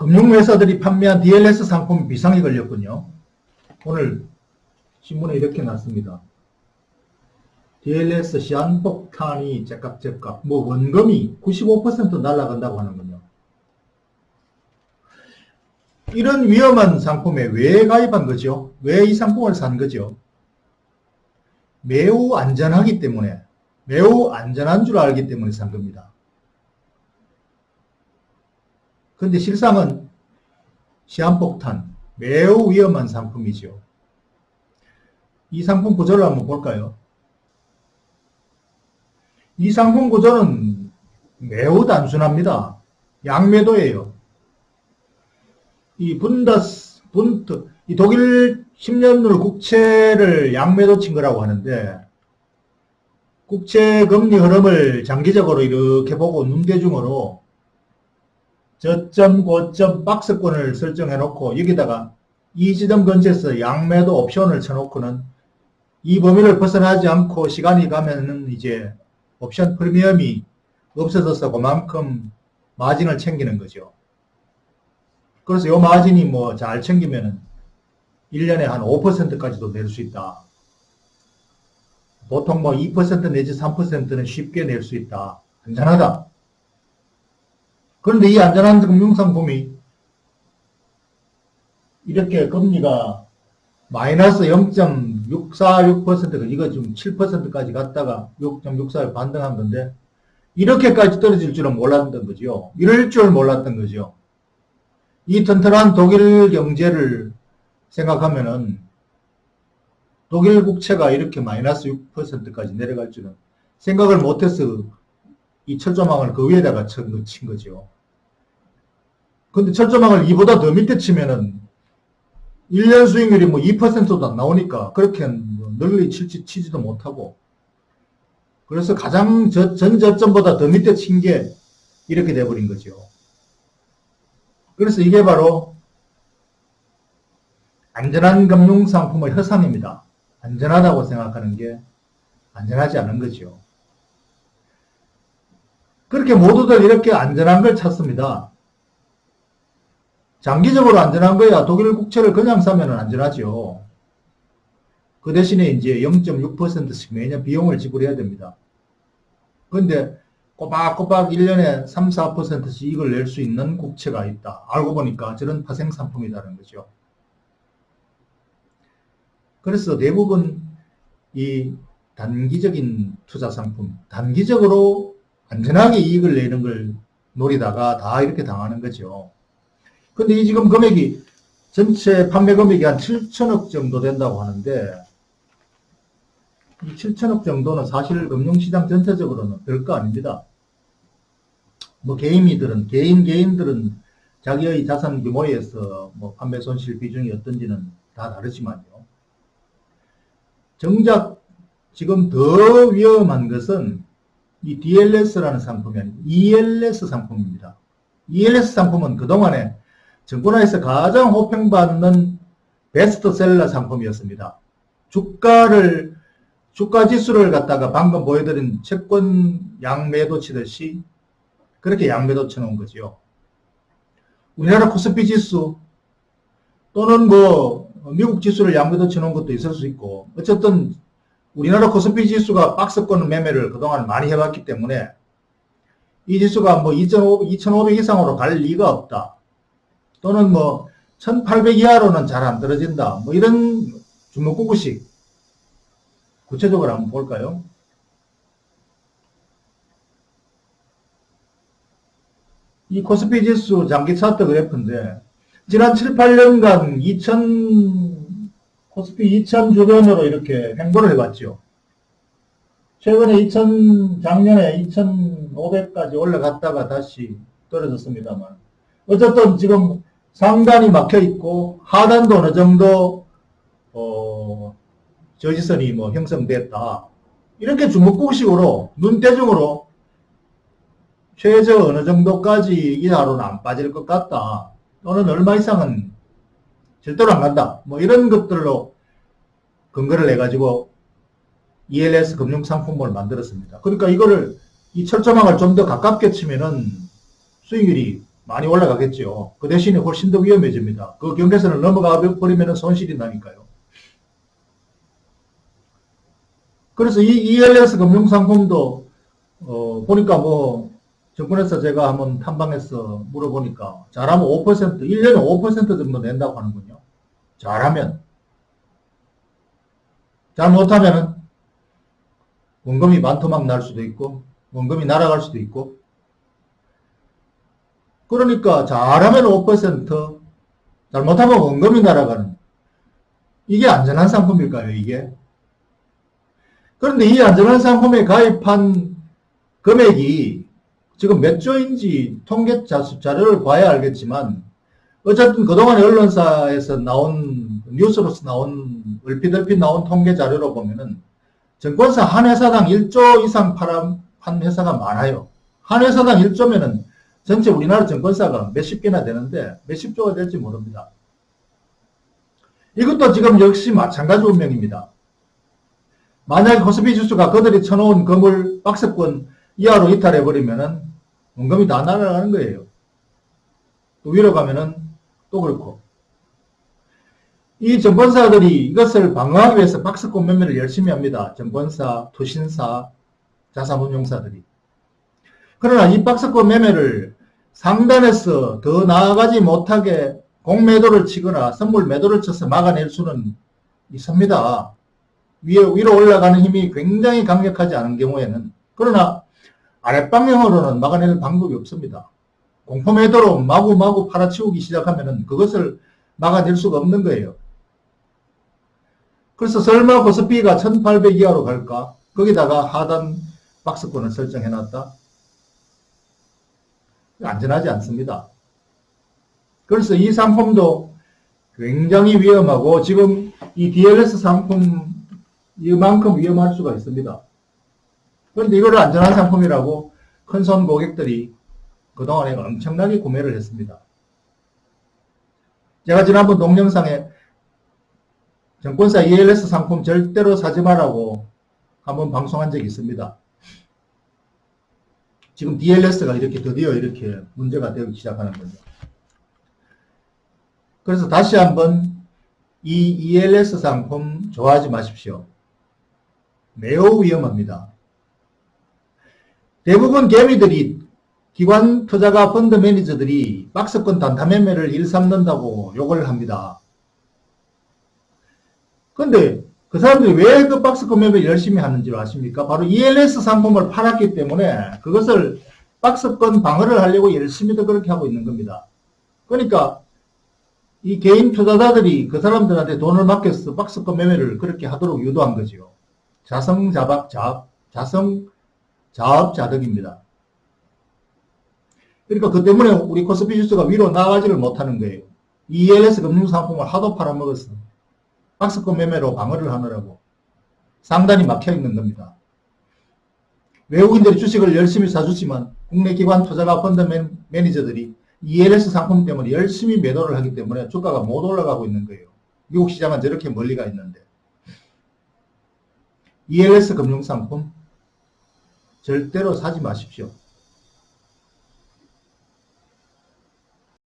금융회사들이 판매한 DLS 상품이 비상이 걸렸군요. 오늘 신문에 이렇게 났습니다. DLS 시한폭탄이 째깍째깍, 원금이 95% 날아간다고 하는군요. 이런 위험한 상품에 왜 가입한 거죠? 왜 이 상품을 산 거죠? 매우 안전하기 때문에, 매우 안전한 줄 알기 때문에 산 겁니다. 그런데 실상은 시한폭탄, 매우 위험한 상품이죠. 이 상품 구조를 한번 볼까요? 이 상품 구조는 매우 단순합니다. 양매도예요. 이 이 독일 10년물 국채를 양매도 친 거라고 하는데, 국채 금리 흐름을 장기적으로 이렇게 보고 눈대중으로 저점, 고점, 박스권을 설정해 놓고 여기다가 이 지점 근처에서 양매도 옵션을 쳐놓고는 이 범위를 벗어나지 않고 시간이 가면은 이제 옵션 프리미엄이 없어져서 그만큼 마진을 챙기는 거죠. 그래서 요 마진이 뭐 잘 챙기면은 1년에 한 5%까지도 낼 수 있다. 보통 뭐 2% 내지 3%는 쉽게 낼 수 있다. 안전하다. 그런데 이 안전한 금융상품이 이렇게 금리가 마이너스 0.646%, 이거 좀 7%까지 갔다가 6.64에 반등한 건데, 이렇게까지 떨어질 줄은 몰랐던 거죠. 이럴 줄 몰랐던 거죠. 이 튼튼한 독일 경제를 생각하면은, 독일 국채가 이렇게 마이너스 6%까지 내려갈 줄은 생각을 못해서 이 철조망을 그 위에다가 친 거죠. 근데 철조망을 이보다 더 밑에 치면은 1년 수익률이 뭐 2%도 안 나오니까 그렇게 널리 치지도 못하고, 그래서 가장 전 저점보다 더 밑에 친 게 이렇게 돼버린 거죠. 그래서 이게 바로 안전한 금융상품의 허상입니다. 안전하다고 생각하는 게 안전하지 않은 거죠. 그렇게 모두들 이렇게 안전한 걸 찾습니다. 장기적으로 안전한 거야 독일 국채를 그냥 사면 안전하죠. 그 대신에 이제 0.6%씩 매년 비용을 지불해야 됩니다. 그런데 꼬박꼬박 1년에 3, 4%씩 이익을 낼 수 있는 국채가 있다. 알고 보니까 저런 파생 상품이라는 거죠. 그래서 대부분 이 단기적인 투자 상품, 단기적으로 안전하게 이익을 내는 걸 노리다가 다 이렇게 당하는 거죠. 근데 이 지금 금액이, 전체 판매 금액이 한 7천억 정도 된다고 하는데, 이 7천억 정도는 사실 금융시장 전체적으로는 별거 아닙니다. 뭐 개인들은 자기의 자산 규모에서 뭐 판매 손실 비중이 어떤지는 다 다르지만요. 정작 지금 더 위험한 것은 이 DLS라는 상품이 아니고 ELS 상품입니다. ELS 상품은 그동안에 증권화에서 가장 호평받는 베스트셀러 상품이었습니다. 주가 지수를 갖다가 방금 보여드린 채권 양매도 치듯이 그렇게 양매도 쳐놓은 거죠. 우리나라 코스피 지수 또는 뭐 미국 지수를 양매도 쳐놓은 것도 있을 수 있고, 어쨌든 우리나라 코스피 지수가 박스권 매매를 그동안 많이 해봤기 때문에 이 지수가 뭐 2,500 이상으로 갈 리가 없다. 또는 뭐 1,800 이하로는 잘 안 떨어진다. 뭐 이런 주먹구구식. 구체적으로 한번 볼까요? 이 코스피 지수 장기 차트 그래프인데, 지난 7, 8년간 코스피 2000 주변으로 이렇게 횡보를 해봤죠. 최근에 작년에 2500까지 올라갔다가 다시 떨어졌습니다만, 어쨌든 지금 상단이 막혀 있고 하단도 어느 정도 저지선이 뭐 형성됐다. 이렇게 주먹구구식으로 눈대중으로 최저 어느 정도까지 이하로는 안 빠질 것 같다. 또는 얼마 이상은 절대로 안 간다. 뭐 이런 것들로 근거를 내가지고 ELS 금융상품을 만들었습니다. 그러니까 이 철조망을 좀 더 가깝게 치면은 수익률이 많이 올라가겠죠. 그 대신에 훨씬 더 위험해집니다. 그 경계선을 넘어가 버리면 손실이 나니까요. 그래서 이 ELS 금융상품도 보니까 뭐 정권에서 제가 한번 탐방해서 물어보니까 잘하면 5%, 1년에 5% 정도 낸다고 하는군요. 잘하면. 잘못하면은 원금이 반토막 날 수도 있고 원금이 날아갈 수도 있고, 그러니까 잘하면 5%, 잘못하면 원금이 날아가는, 이게 안전한 상품일까요, 이게? 그런데 이 안전한 상품에 가입한 금액이 지금 몇 조인지 통계 자료를 봐야 알겠지만, 어쨌든 그동안 언론사에서 나온, 뉴스로서 나온, 얼핏 나온 통계 자료로 보면은 증권사 한 회사당 1조 이상 판 회사가 많아요. 한 회사당 1조면은 전체 우리나라 증권사가 몇십 개나 되는데 몇십 조가 될지 모릅니다. 이것도 지금 역시 마찬가지 운명입니다. 만약에 코스피 지수가 그들이 쳐놓은 금을 박스권 이하로 이탈해버리면은 원금이 다 날아가는 거예요. 또 위로 가면은 또 그렇고. 이 증권사들이 이것을 방어하기 위해서 박스권 매매를 열심히 합니다. 증권사, 투신사, 자산운용사들이. 그러나 이 박스권 매매를 상단에서 더 나아가지 못하게 공매도를 치거나 선물 매도를 쳐서 막아낼 수는 있습니다. 위로 올라가는 힘이 굉장히 강력하지 않은 경우에는. 그러나 아랫방향으로는 막아낼 방법이 없습니다. 공포매도로 마구마구 팔아치우기 시작하면 그것을 막아낼 수가 없는 거예요. 그래서 설마 코스피가 1800 이하로 갈까? 거기다가 하단 박스권을 설정해놨다? 안전하지 않습니다. 그래서 이 상품도 굉장히 위험하고, 지금 이 DLS 상품 이만큼 위험할 수가 있습니다. 그런데 이거를 안전한 상품이라고 큰손 고객들이 그동안에 엄청나게 구매를 했습니다. 제가 지난번 동영상에 증권사 ELS 상품 절대로 사지 말라고 한번 방송한 적이 있습니다. 지금 DLS가 이렇게 드디어 이렇게 문제가 되기 시작하는군요. 그래서 다시 한번 이 ELS 상품 좋아하지 마십시오. 매우 위험합니다. 대부분 개미들이, 기관 투자가 펀드 매니저들이 박스권 단타 매매를 일삼는다고 욕을 합니다. 근데 그 사람들이 왜 그 박스권 매매를 열심히 하는지 아십니까? 바로 ELS 상품을 팔았기 때문에 그것을 박스권 방어를 하려고 열심히도 그렇게 하고 있는 겁니다. 그러니까 이 개인 투자자들이 그 사람들한테 돈을 맡겨서 박스권 매매를 그렇게 하도록 유도한 거죠. 자성자박자득입니다. 그러니까 그 때문에 우리 코스피 지수가 위로 나가지를 못하는 거예요. ELS 금융상품을 하도 팔아먹었어. 박스권 매매로 방어를 하느라고 상단이 막혀있는 겁니다. 외국인들이 주식을 열심히 사주지만 국내 기관 투자가 펀드 매니저들이 ELS 상품 때문에 열심히 매도를 하기 때문에 주가가 못 올라가고 있는 거예요. 미국 시장은 저렇게 멀리가 있는데. ELS 금융상품 절대로 사지 마십시오.